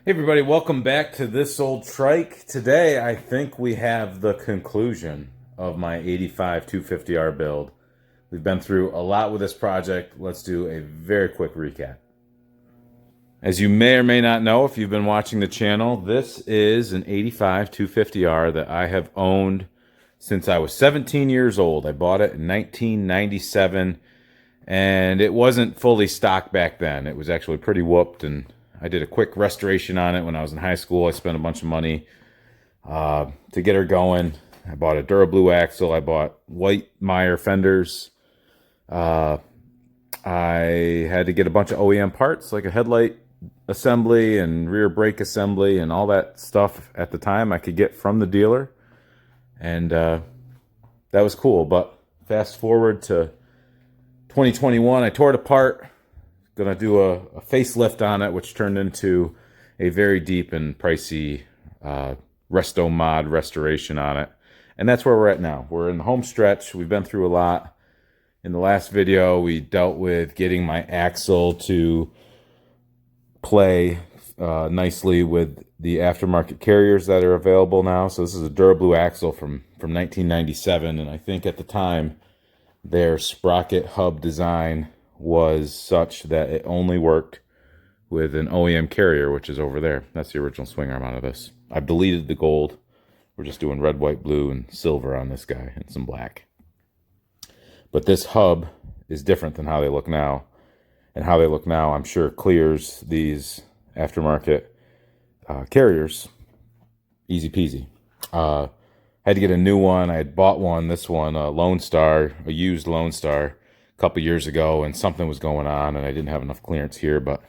Hey everybody, welcome back to This Old Trike. Today I think we have the conclusion of my 85 250R build. We've been through a lot with this project. Let's do a very quick recap. As you may or may not know if you've been watching the channel, this is an 85 250R that I have owned since I was 17 years old. I bought it in 1997 and it wasn't fully stocked back then. It was actually pretty whooped, and I did a quick restoration on it when I was in high school. I spent a bunch of money to get her going. I bought a Dura-Blue axle. I bought white Meyer fenders. I had to get a bunch of OEM parts, like a headlight assembly and rear brake assembly and all that stuff at the time I could get from the dealer. And that was cool. But fast forward to 2021, I tore it apart. Gonna do a facelift on it, which turned into a very deep and pricey Resto-Mod restoration on it. And that's where we're at now. We're in the home stretch. We've been through a lot. In the last video, we dealt with getting my axle to play nicely with the aftermarket carriers that are available now. So this is a Dura-Blue axle from 1997, and I think at the time their sprocket hub design was such that it only worked with an OEM carrier, which is over there. That's the original swing arm out of this. I've deleted the gold. We're just doing red, white, blue, and silver on this guy, and some black. But this hub is different than how they look now. And how they look now, I'm sure, clears these aftermarket carriers easy peasy. Had to get a new one. I had bought one, this one, a Lone Star, a used Lone Star, couple years ago, and something was going on and I didn't have enough clearance here. But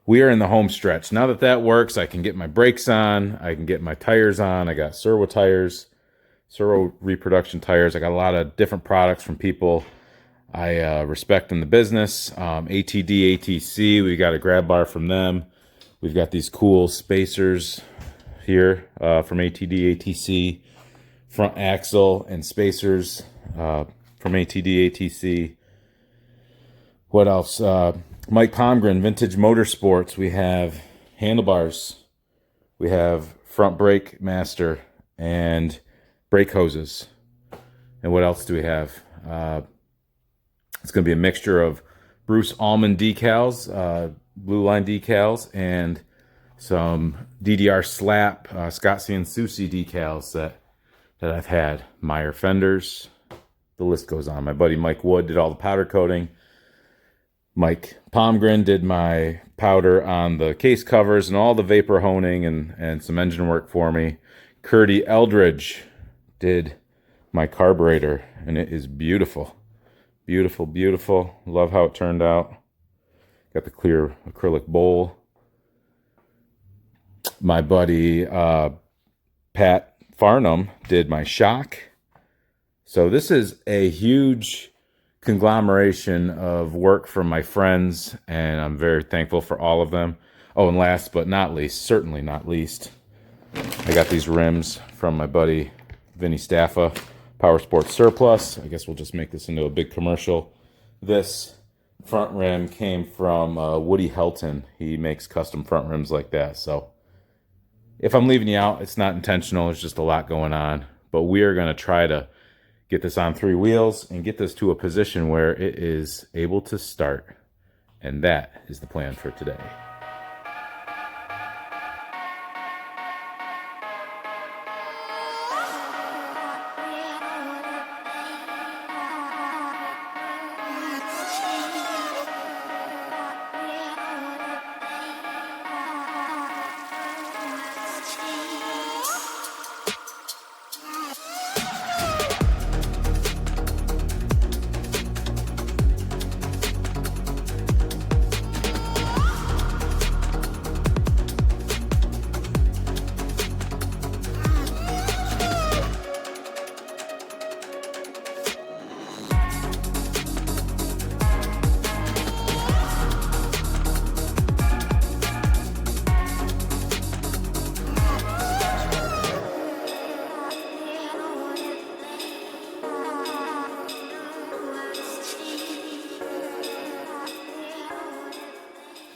we are in the home stretch now. That works, I can get my brakes on, I can get my tires on. I got Serwa tires, Serwa reproduction tires. I got a lot of different products from people I respect in the business. ATD-ATC, we got a grab bar from them. We've got these cool spacers here from ATD-ATC, front axle and spacers from ATD-ATC. What else? Mike Palmgren, Vintage Motorsports. We have handlebars. We have front brake master and brake hoses. And what else do we have? It's going to be a mixture of Bruce Almond decals, blue line decals, and some DDR slap Scott Sansucci decals that I've had. Meyer fenders. The list goes on. My buddy Mike Wood did all the powder coating. Mike Palmgren did my powder on the case covers and all the vapor honing and some engine work for me. Curtie Eldridge did my carburetor, and it is beautiful. Beautiful, beautiful. Love how it turned out. Got the clear acrylic bowl. My buddy Pat Farnham did my shock. So this is a huge conglomeration of work from my friends, and I'm very thankful for all of them. Oh, and last but not least, certainly not least, I got these rims from my buddy Vinny Staffa, Power Sports Surplus. I guess we'll just make this into a big commercial. This front rim came from Woody Helton. He makes custom front rims like that. So if I'm leaving you out, it's not intentional. There's just a lot going on. But we are going to try to get this on 3 wheels and get this to a position where it is able to start. And that is the plan for today.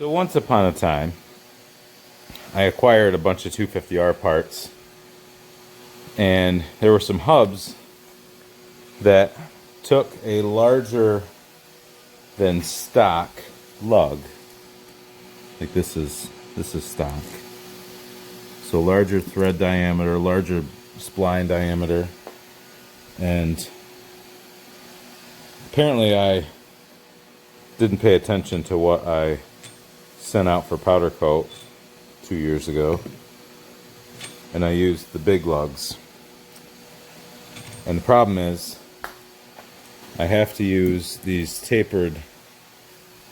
So once upon a time, I acquired a bunch of 250R parts, and there were some hubs that took a larger than stock lug. Like this is stock. So larger thread diameter, larger spline diameter, and apparently I didn't pay attention to what I sent out for powder coat 2 years ago, and I used the big lugs. And the problem is I have to use these tapered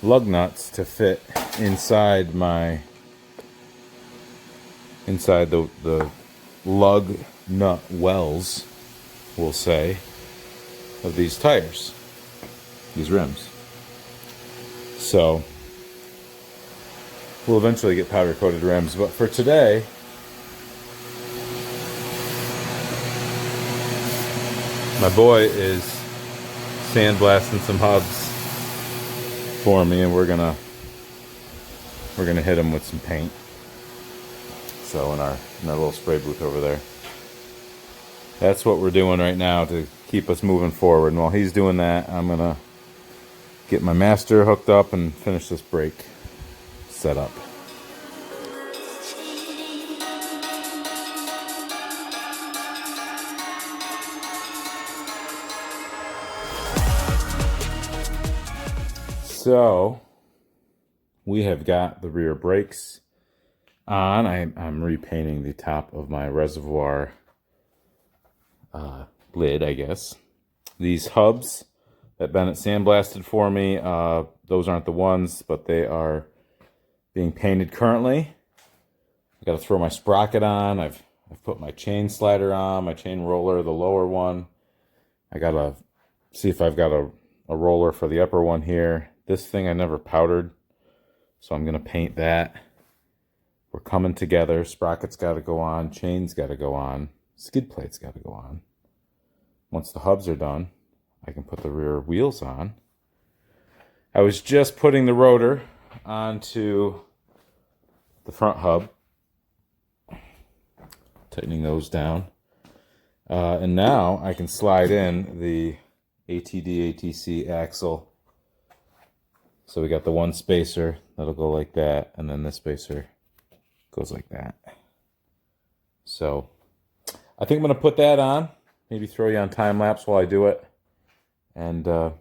lug nuts to fit inside the lug nut wells, we'll say, of these tires, these rims. So we'll eventually get powder coated rims, but for today my boy is sandblasting some hubs for me, and we're gonna hit them with some paint. So in our little spray booth over there, that's what we're doing right now to keep us moving forward. And while he's doing that, I'm gonna get my master hooked up and finish this brake setup. So we have got the rear brakes on. I'm repainting the top of my reservoir lid, I guess. These hubs that Bennett sandblasted for me, those aren't the ones, but they are being painted currently. I got to throw my sprocket on. I've put my chain slider on, my chain roller, the lower one. I got to see if I've got a roller for the upper one here. This thing I never powdered, so I'm going to paint that. We're coming together. Sprocket's got to go on. Chain's got to go on. Skid plate's got to go on. Once the hubs are done, I can put the rear wheels on. I was just putting the rotor onto the front hub, tightening those down. And now I can slide in the ATD-ATC axle. So we got the one spacer that'll go like that, and then this spacer goes like that. So I think I'm going to put that on, maybe throw you on time lapse while I do it, and we'll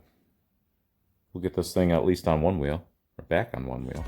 get this thing at least on one wheel, or back on one wheel.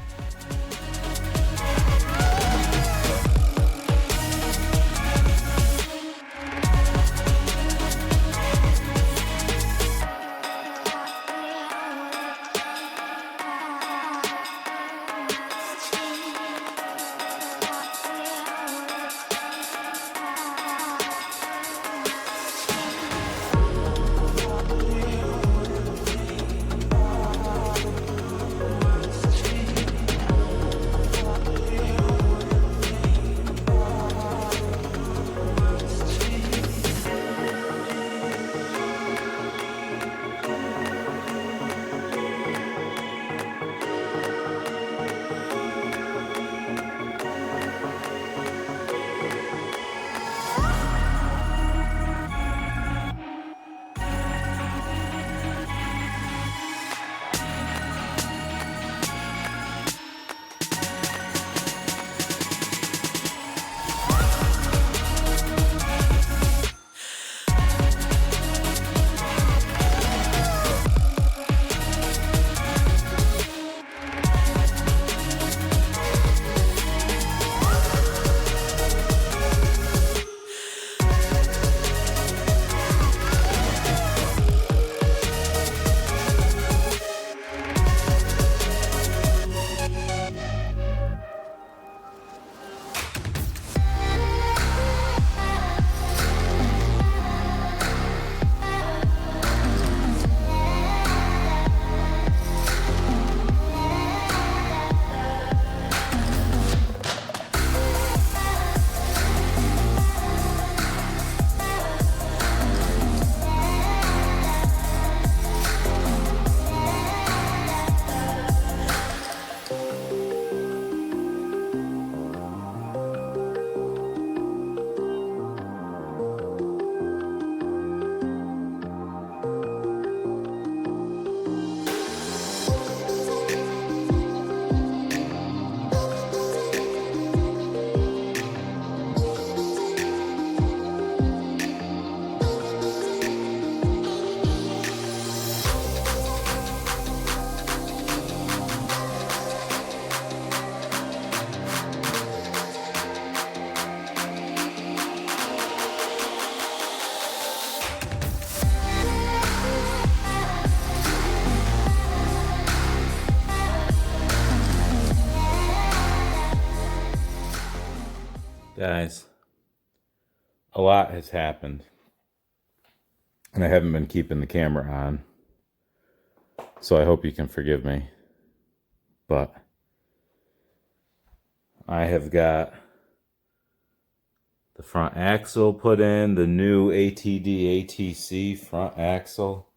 Guys, a lot has happened, and I haven't been keeping the camera on, so I hope you can forgive me. But I have got the front axle put in, the new ATD-ATC front axle.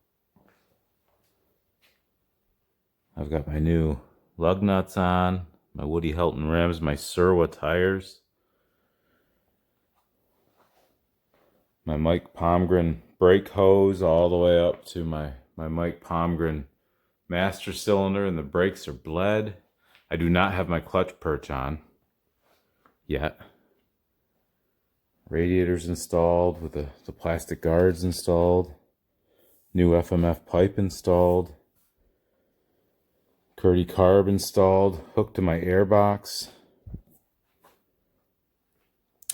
I've got my new lug nuts on, my Woody Helton rims, my Serwa tires, my Mike Palmgren brake hose all the way up to my Mike Palmgren master cylinder, and the brakes are bled. I do not have my clutch perch on yet. Radiators installed with the plastic guards installed. New FMF pipe installed. Curtie Carb installed, hooked to my airbox.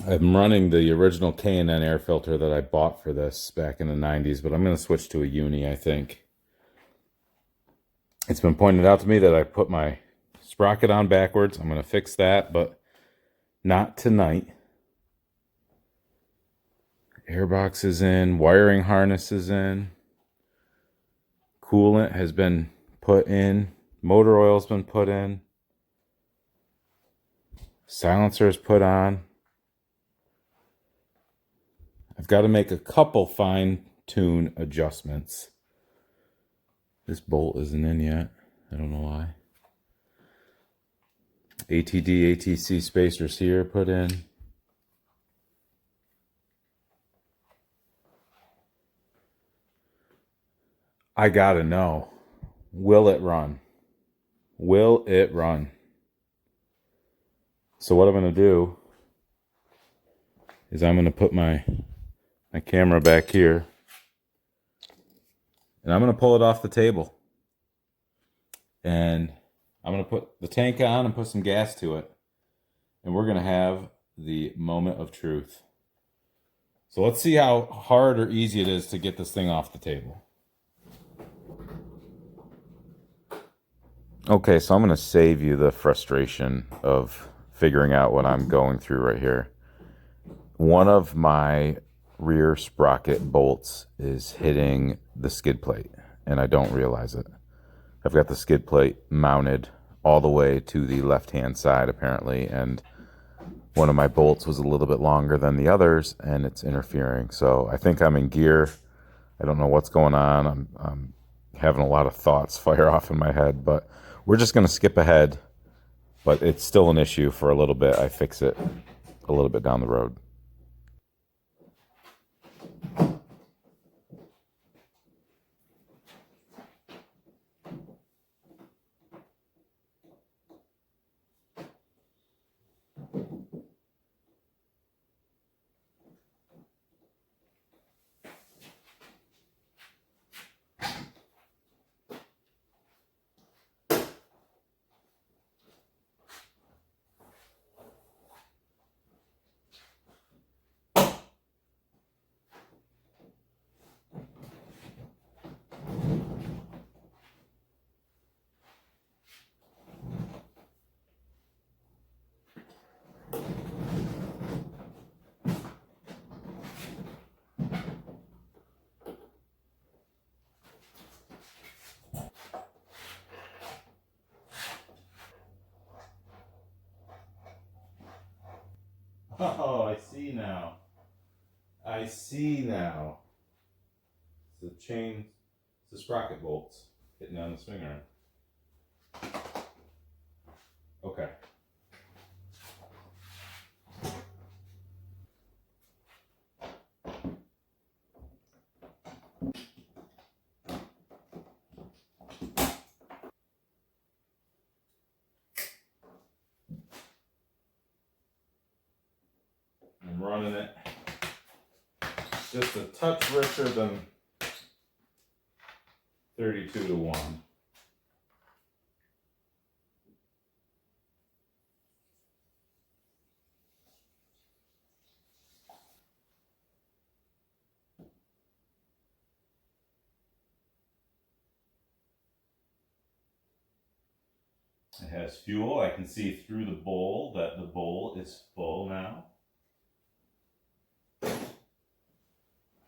I'm running the original K&N air filter that I bought for this back in the 90s, but I'm going to switch to a uni, I think. It's been pointed out to me that I put my sprocket on backwards. I'm going to fix that, but not tonight. Airbox is in, wiring harness is in. Coolant has been put in. Motor oil's been put in. Silencer is put on. I've got to make a couple fine-tune adjustments. This bolt isn't in yet. I don't know why. ATD-ATC spacers here put in. I gotta know, will it run? Will it run? So what I'm going to do is I'm going to put my camera back here, and I'm going to pull it off the table. And I'm going to put the tank on and put some gas to it. And we're going to have the moment of truth. So let's see how hard or easy it is to get this thing off the table. Okay, so I'm going to save you the frustration of figuring out what I'm going through right here. One of my rear sprocket bolts is hitting the skid plate, and I don't realize it. I've got the skid plate mounted all the way to the left-hand side, apparently, and one of my bolts was a little bit longer than the others, and it's interfering. So I think I'm in gear. I don't know what's going on. I'm having a lot of thoughts fire off in my head, but we're just going to skip ahead. But it's still an issue for a little bit. I fix it a little bit down the road. Oh, I see now. I see now. The chain, the sprocket bolts hitting on the swing arm. Okay. I'm running it just a touch richer than 32 to 1. It has fuel. I can see through the bowl that the bowl is full now.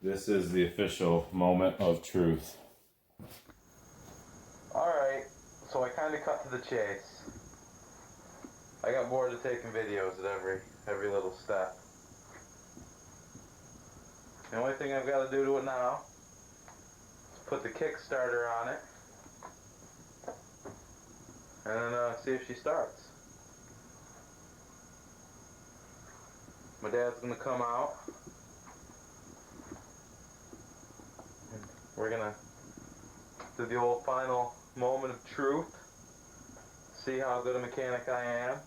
This is the official moment of truth. Alright, so I kind of cut to the chase. I got bored of taking videos at every little step. The only thing I've got to do to it now is put the Kickstarter on it and then see if she starts. My dad's going to come out. We're going to do the old final moment of truth. See how good a mechanic I am.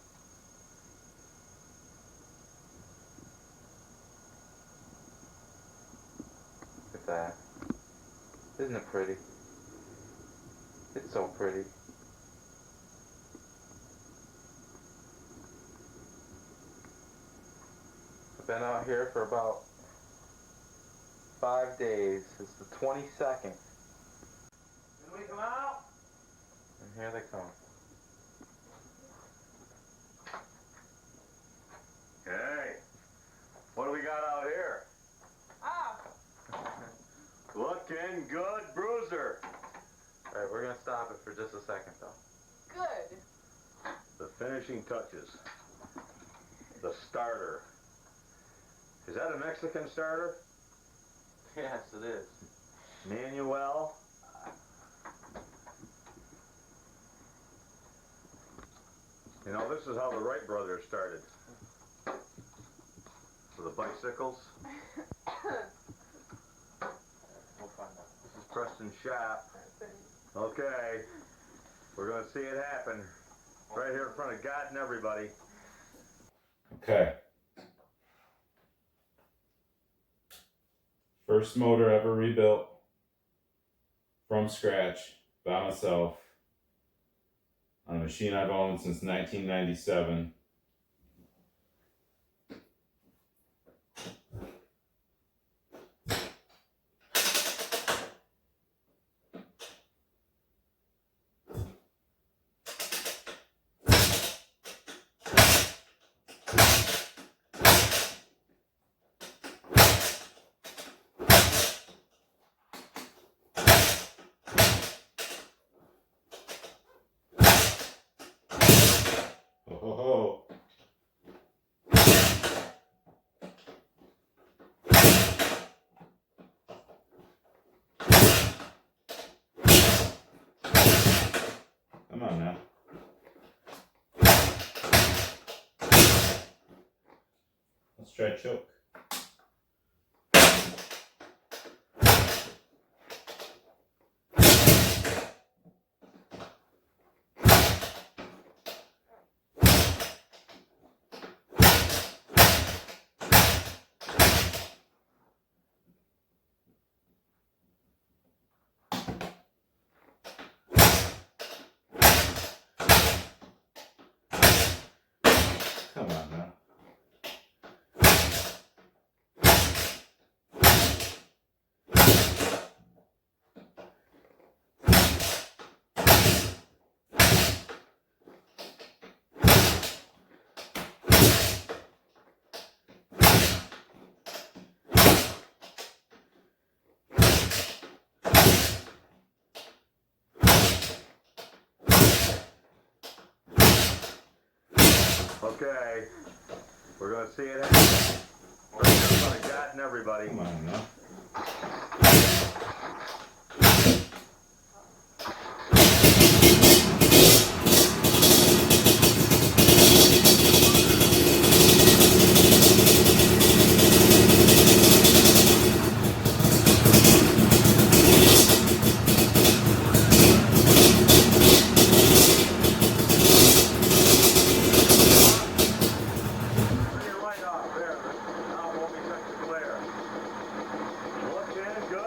Look at that. Isn't it pretty? It's so pretty. I've been out here for about 5 days. It's the 22nd. Can we come out? And here they come. Hey, what do we got out here? Ah! Looking good, Bruiser. Alright, we're going to stop it for just a second though. Good. The finishing touches. The starter. Is that a Mexican starter? Yes, it is. Manuel. You know, this is how the Wright brothers started. With the bicycles. We'll find out. This is Preston Shop. Okay. We're going to see it happen. Right here in front of God and everybody. Okay. First motor ever rebuilt from scratch by myself on a machine I've owned since 1997. Oh. Come on now. Let's try choke. Come on now. Okay. We're going to see it happen. Right here in front of God and everybody. Come on now. Bring it right off there. Now it won't be such a glare. Looking good.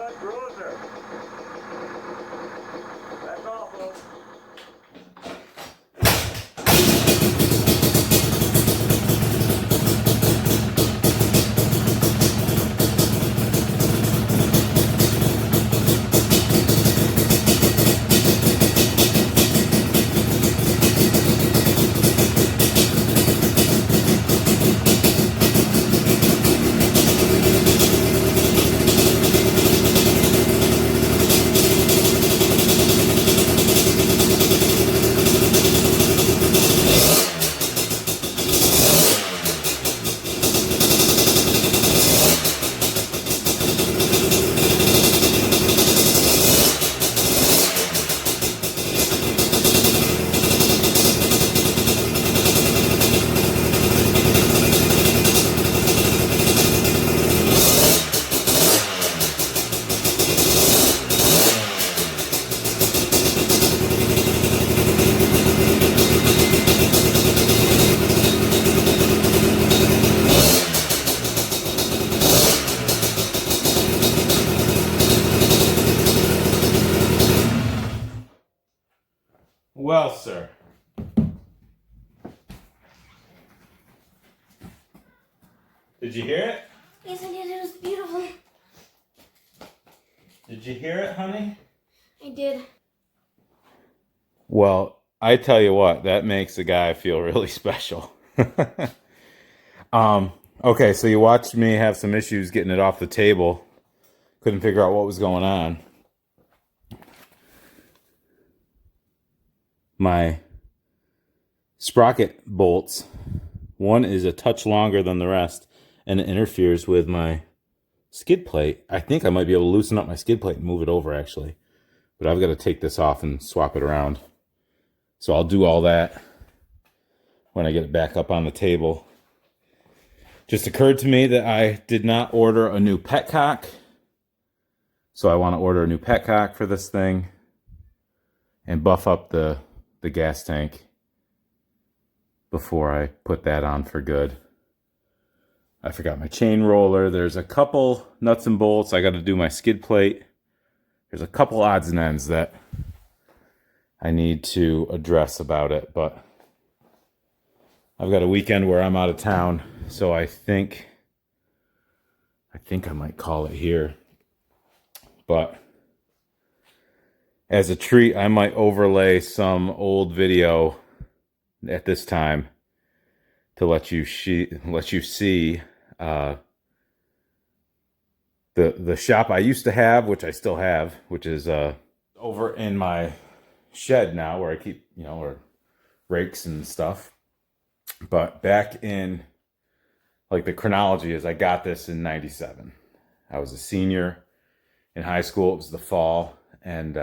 us, sir. Did you hear it? Yes, I did. It was beautiful. Did you hear it, honey? I did. Well, I tell you what, that makes the guy feel really special. Okay, so you watched me have some issues getting it off the table. Couldn't figure out what was going on. My sprocket bolts, one is a touch longer than the rest, and it interferes with my skid plate. I think I might be able to loosen up my skid plate and move it over, actually. But I've got to take this off and swap it around. So I'll do all that when I get it back up on the table. Just occurred to me that I did not order a new petcock. So I want to order a new petcock for this thing and buff up the gas tank before I put that on for good. I forgot my chain roller. There's a couple nuts and bolts. I got to do my skid plate. There's a couple odds and ends that I need to address about it, but I've got a weekend where I'm out of town, so I think I might call it here. But as a treat, I might overlay some old video at this time to let you see the shop I used to have, which I still have, which is over in my shed now, where I keep, or rakes and stuff. But back in, like, the chronology is I got this in '97. I was a senior in high school. It was the fall, and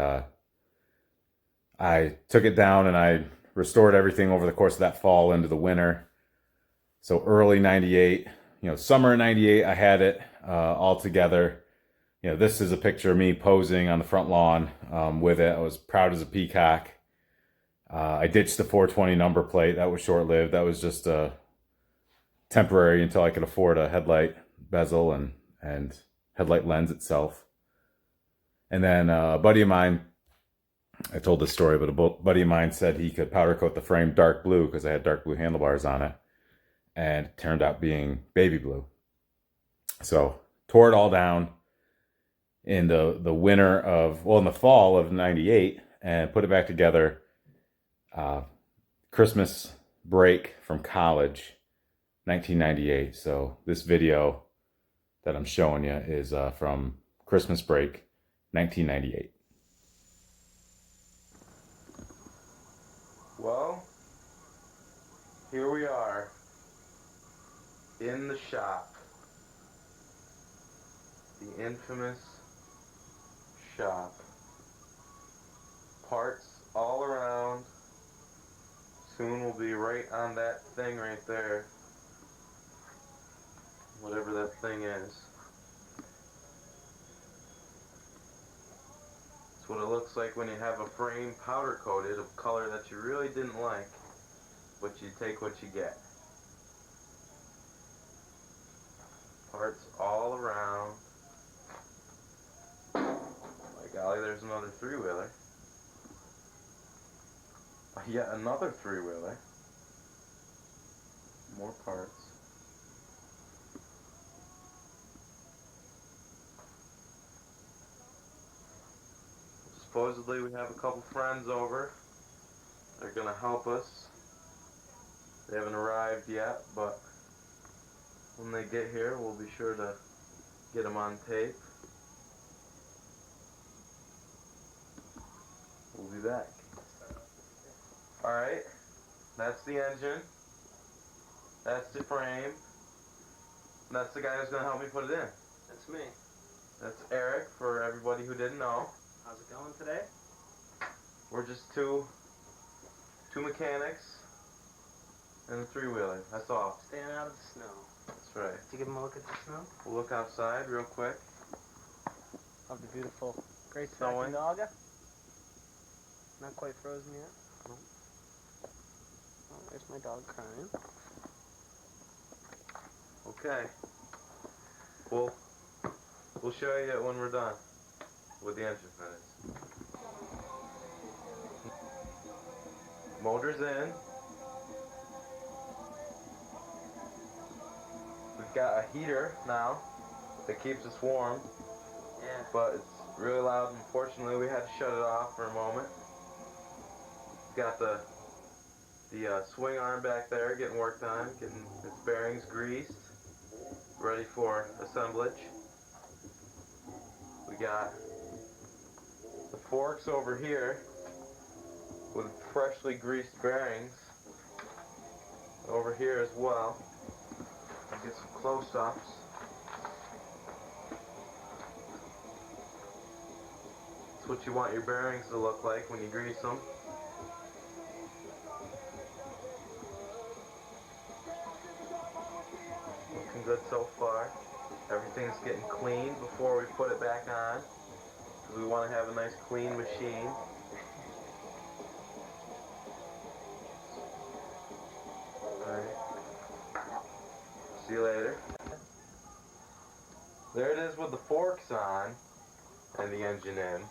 I took it down and I restored everything over the course of that fall into the winter. So early '98, summer of '98, I had it all together. This is a picture of me posing on the front lawn with it. I was proud as a peacock. I ditched the 420 number plate. That was short-lived. That was just temporary until I could afford a headlight bezel and headlight lens itself. And then a buddy of mine, I told this story, but a buddy of mine said he could powder coat the frame dark blue because I had dark blue handlebars on it. And it turned out being baby blue. So tore it all down in the fall of '98 and put it back together. Christmas break from college, 1998. So this video that I'm showing you is from Christmas break, 1998. Well, here we are in the shop, the infamous shop. Parts all around. Soon we'll be right on that thing right there, whatever that thing is. It's what it looks like when you have a frame powder coated of color that you really didn't like, but you take what you get. Parts all around. My golly, there's another three-wheeler. Yet another three-wheeler. More parts. Supposedly we have a couple friends over. They're gonna help us. They haven't arrived yet, but when they get here, we'll be sure to get them on tape. We'll be back. Alright, that's the engine. That's the frame. That's the guy who's going to help me put it in. That's me. That's Eric, for everybody who didn't know. How's it going today? We're just two mechanics and a three-wheeler. That's all. Staying out of the snow. That's right. Did you give him a look at the snow? We'll look outside real quick. Of the beautiful Great Snowing. Dogga. Not quite frozen yet. No. Oh, there's my dog crying. Okay. We'll show you when we're done with the engine finished. Motor's in. We've got a heater now that keeps us warm. Yeah. But it's really loud. Unfortunately, we had to shut it off for a moment. Got the swing arm back there getting worked on, getting its bearings greased, ready for assemblage. We got the forks over here with freshly greased bearings over here as well. I'll get some close-ups. That's what you want your bearings to look like when you grease them. Looking good so far. Everything's getting cleaned before we put it back on, because we want to have a nice clean machine. Alright. See you later. There it is with the forks on and the engine in.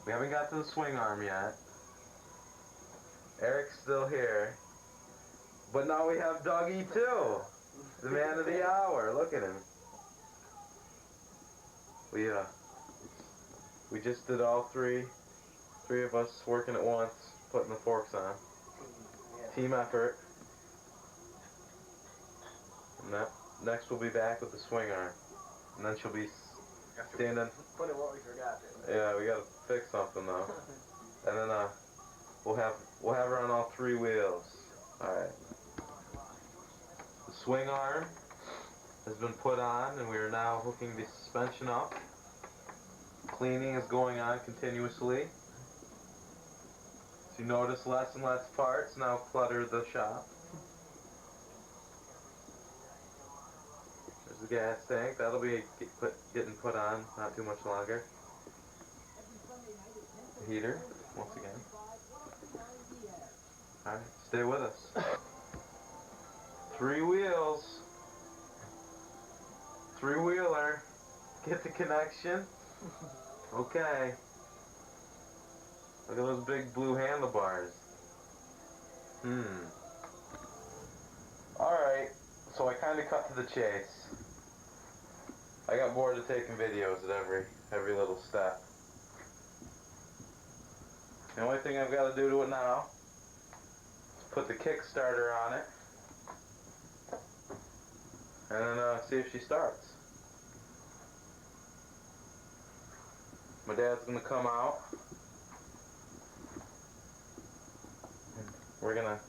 We haven't got to the swing arm yet. Eric's still here. But now we have Dougie too. The man of the hour. Look at him. We just did all three of us working at once, putting the forks on. Team effort. And next we'll be back with the swing arm. And then she'll be standing. Put it what we forgot. Yeah, we gotta fix something though. And then we'll have her on all three wheels. Alright. The swing arm has been put on and we are now hooking the suspension up. Cleaning is going on continuously. So you notice less and less parts now clutter the shop. There's the gas tank. That'll be getting put on not too much longer. The heater, once again. Alright, stay with us. 3 wheels. 3-wheeler. Get the connection. Okay. Look at those big blue handlebars. Alright, so I kind of cut to the chase. I got bored of taking videos at every little step. The only thing I've got to do to it now is put the Kickstarter on it and then see if she starts. My dad's going to come out and we're going to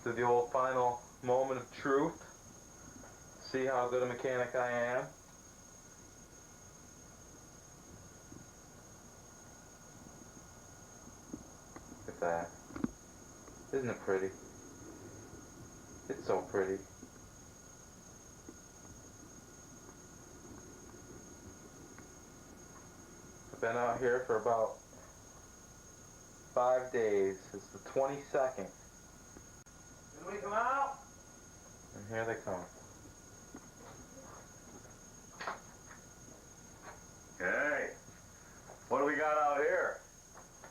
do the old final moment of truth, see how good a mechanic I am. Look at that. Isn't it pretty? It's so pretty. I've been out here for about 5 days. It's the 22nd. Can we come out? And here they come. Hey, what do we got out here?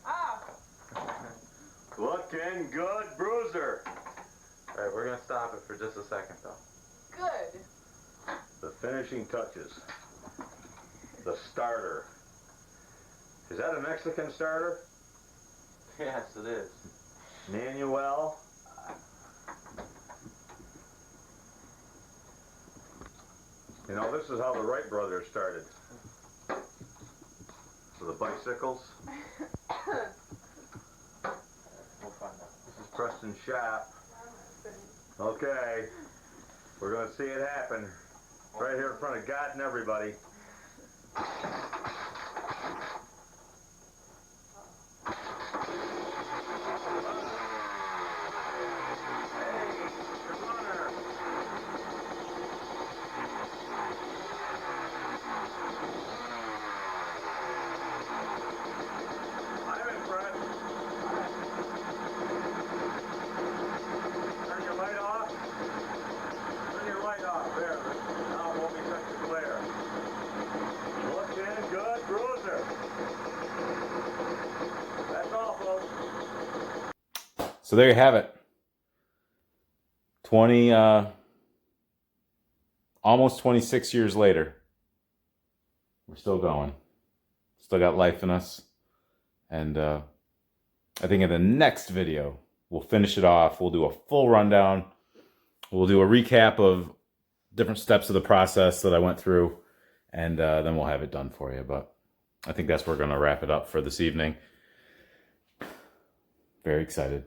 Ah, Looking good, Bruiser. Alright, we're going to stop it for just a second though. good. The finishing touches. The starter. Is that a Mexican starter? Yes, it is. Manuel. You know, this is how the Wright brothers started. So the bicycles. We'll find out. This is Preston Shop. Okay. We're going to see it happen. Right here in front of God and everybody. There. Now we'll be such a glare. Looking good. So there you have it. almost 26 years later. We're still going. Still got life in us. And I think in the next video, we'll finish it off. We'll do a full rundown. We'll do a recap of different steps of the process that I went through. And then we'll have it done for you. But I think that's where we're going to wrap it up for this evening. Very excited.